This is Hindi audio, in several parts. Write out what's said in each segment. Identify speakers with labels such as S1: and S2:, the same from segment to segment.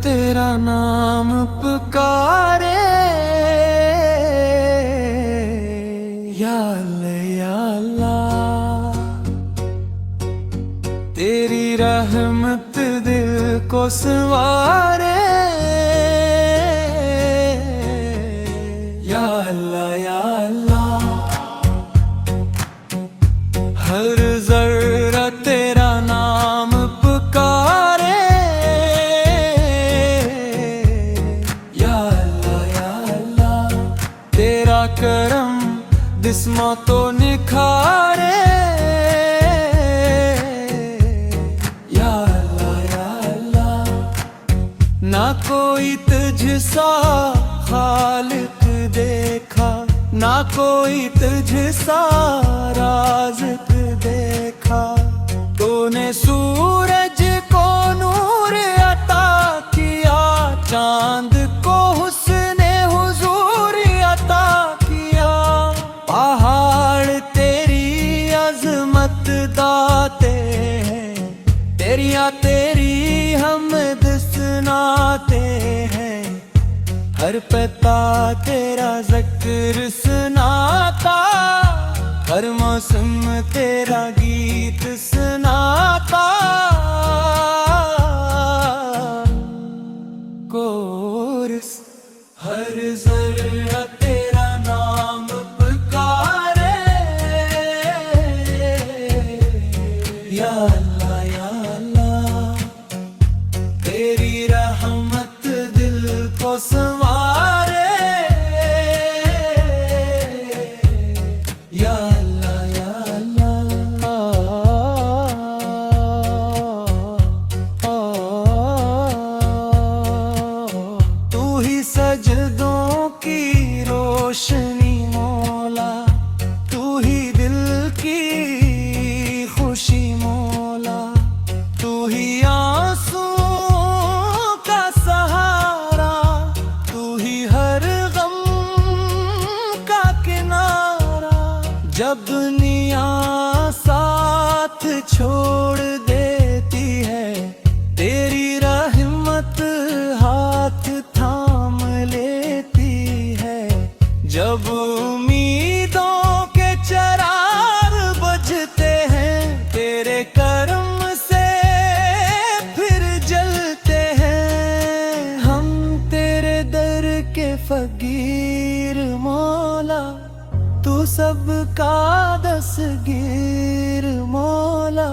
S1: तेरा नाम पुकारे, या अल्लाह या अल्लाह। तेरी रहमत दिल को संवारे, या अल्लाह या अल्लाह। हर जर्रा तेरा नाम पुकारे, या अल्लाह या अल्लाह। तेरा करम जिस्मों तो निखारे, या अल्लाह या अल्लाह। ना कोई तुझसा खालिक देखा, ना कोई तुझसा राज़िक देखा। तूने सूरज को नूर अता किया, चांद को हुस्ने हुजूर अता किया। पहाड़ तेरी अज़मत दाते हैं, तेरी हमद सुनाते हैं। हर पता तेरा ज़िक्र सुनाता, हर मौसम तेरा गीत सुनाता। कोरस हर ज़र्रा तेरा नाम पुकारे, या अल्लाह या अल्लाह। तेरी रहमत दिल को संवारे, या अल्लाह या अल्लाह। तू ही सजदों की रोशनी मौला, तू ही दिल की खुशी मौला। तू ही आंसुओं का सहारा, तू ही हर गम का किनारा। जब दुनिया साथ छोड़ देती है, तेरी रहमत हाथ थाम लेती है। जब उम्मीदों के चिराग बुझते हैं, तेरे करम से फिर जलते हैं। हम तेरे दर के फकीर मौला, तू सबका दस्तगीर मौला।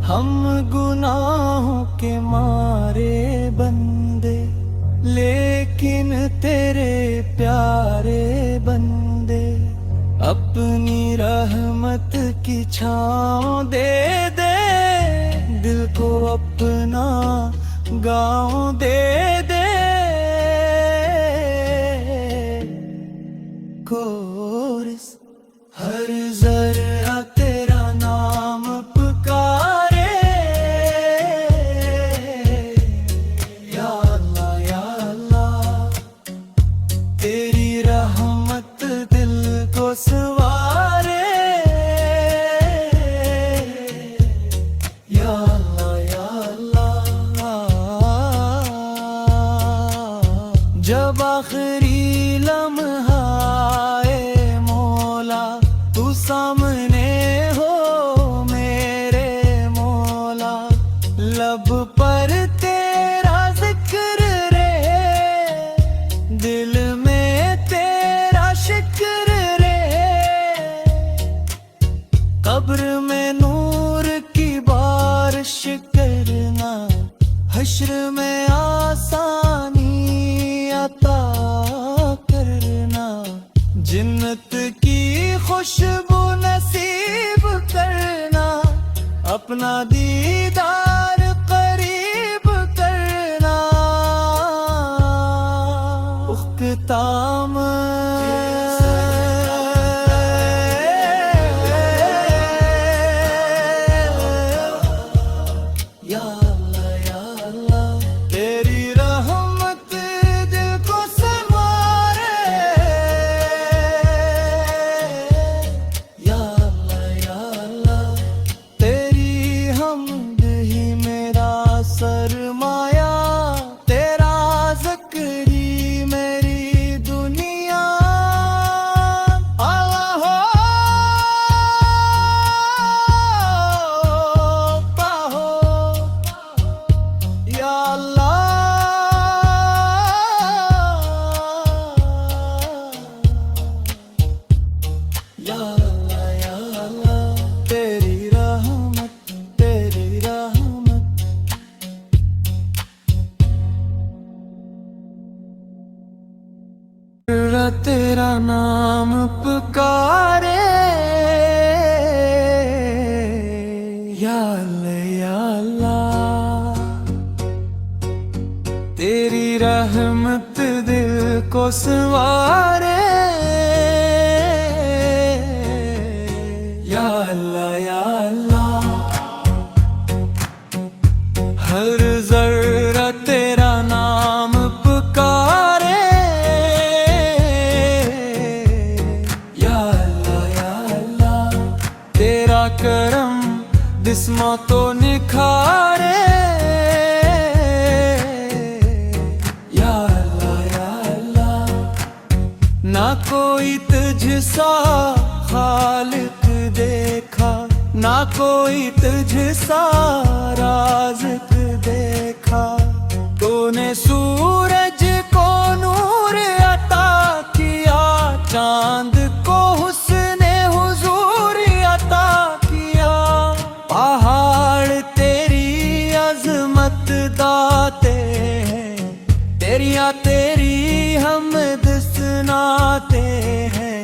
S1: हम गुनाहों के मारे बंदे, लेकिन तेरे प्यारे बंदे। अपनी रहमत की छाँव दे दे, दिल को अपना गाँव दे दे। कोरस हर ज़र्रा तेरा नाम पुकारे, या अल्लाह या अल्लाह। तेरी रहमत दिल को संवारे, या अल्लाह या अल्लाह। जब आखिरी लम्हा आए मौला, तू सामने हो मेरे मौला। लब पर तेरा जिक्र रहे, दिल में तेरा शिक्र रहे। कब्र में नूर की बारिश करना, हश्र में आसानी अता करना। जन्नत की खुशबू नसीब करना, अपना दीदार करीब करना। उख्ताम या अल्लाह या अल्लाह। तेरी रहमत दिल को संवारे, या अल्लाह या अल्लाह। तेरी हमद ही मेरा सरमाया, तेरा नाम पुकारे, या अल्लाह या अल्लाह। तेरी रहमत दिल को संवारे, या अल्लाह या अल्लाह। हर जर्रा तेरा नाम पुकारे, या अल्लाह या अल्लाह। तेरा करम जिस्मों तो निखारे, या अल्लाह या अल्लाह। ना कोई तुझसा खालिक देखा, ना कोई तुझसा राज़िक देखा। तूने सूरज को नूर अता किया, चांद को हुस्ने हुजूर अता किया। पहाड़ तेरी अज़मत दाते हैं, तेरी हमद सुनाते हैं।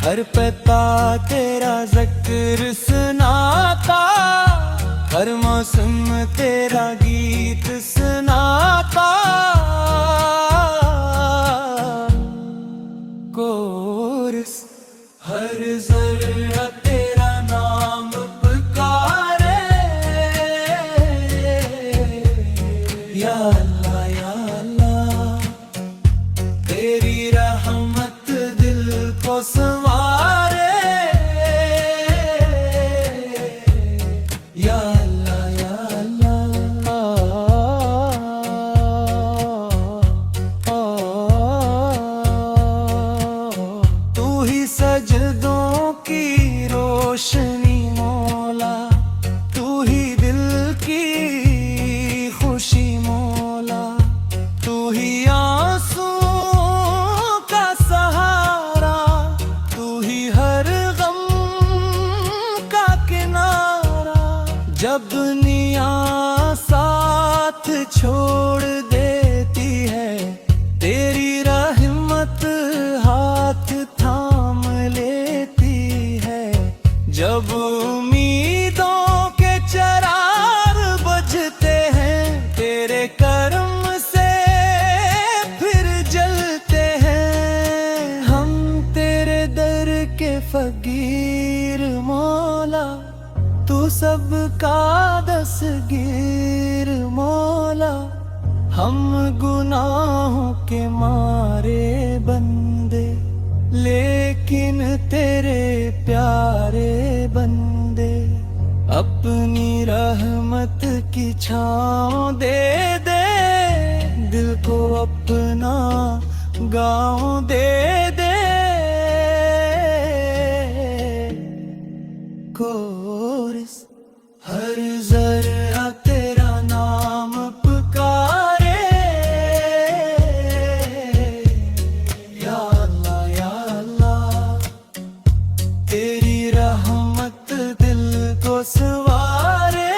S1: हर पता तेरा ज़िक्र सुनाता, हर मौसम तेरा गीत सुनाता। कोरस हर ज़र्रा तेरा नाम पुकारे, या अल्लाह या अल्लाह। तेरी रहमत दिल को संवारे, या अल्लाह या अल्लाह। तू ही सजदों की रोशनी मौला, तू ही दिल की खुशी मौला। तू ही आंसू का सहारा, तू ही हर गम का किनारा। जब दुनिया साथ छोड़ देती है, तेरी रहमत हाथ थाम लेती है। जब उम्मीदों के चिराग बुझते हैं, तेरे करम से फिर जलते हैं। हम तेरे दर के फकीर मौला, तू सबका दस्तगीर मौला। हम गुनाहों के मारे बंदे, लेकिन तेरे प्यारे बंदे। अपनी रहमत की छाँव दे दे, दिल को अपना गाँव दे दे। कोरस हर ज़र्रा तेरा नाम पुकारे, या अल्लाह या अल्लाह। तेरी रहमत दिल को संवारे,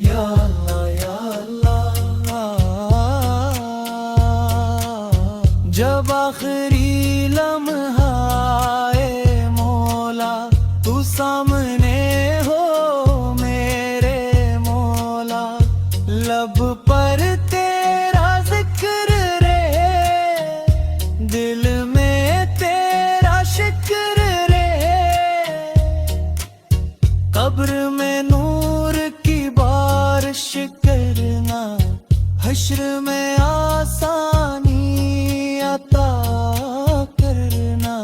S1: या अल्लाह या अल्लाह। जब आखिरी लम्हा आए मौला, तू सामने हो मेरे मौला। लब पर तेरा जिक्र रे, दिल में तेरा शिक्र रे। कब्र में नूर की बारिश करना, हश्र में आसानी अता करना।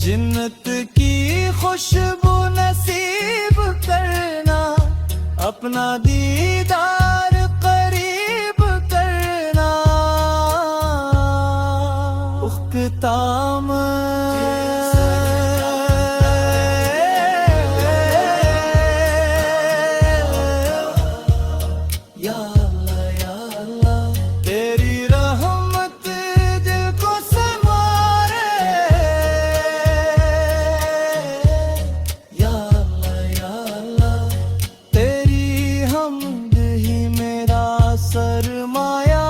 S1: जन्नत की खुशबू नसीब करना, अपना दीदार करीब करना। उख्ताम या अल्लाह या अल्लाह। तेरी रहमत दिल को संवारे, या अल्लाह या अल्लाह। तेरी हमद ही मेरा सरमाया,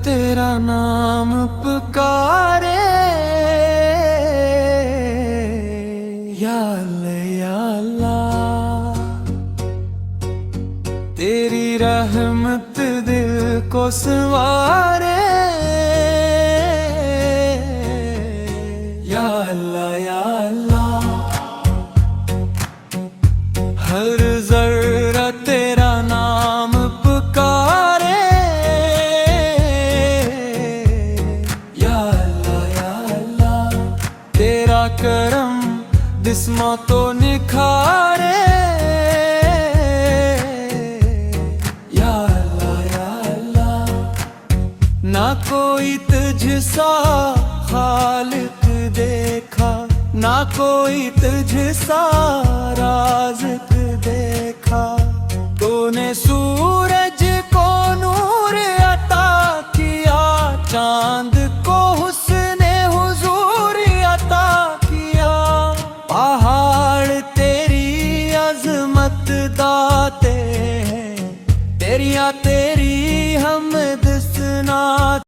S1: तेरा नाम पुकारे, या अल्लाह तेरी रहमत दिल को संवारे, या अल्लाह हर जर्रा तेरा नाम पुकारे, या अल्लाह तेरा करम जिस्मों तो निखारे, या अल्लाह ना कोई तुझसा खालिक देखा, ना कोई तुझसा राज़िक देखा। तूने सूरज को नूर अता किया, चांद को हुस्ने हुजूर अता किया। पहाड़ तेरी अज़मत दाते हैं, तेरी हम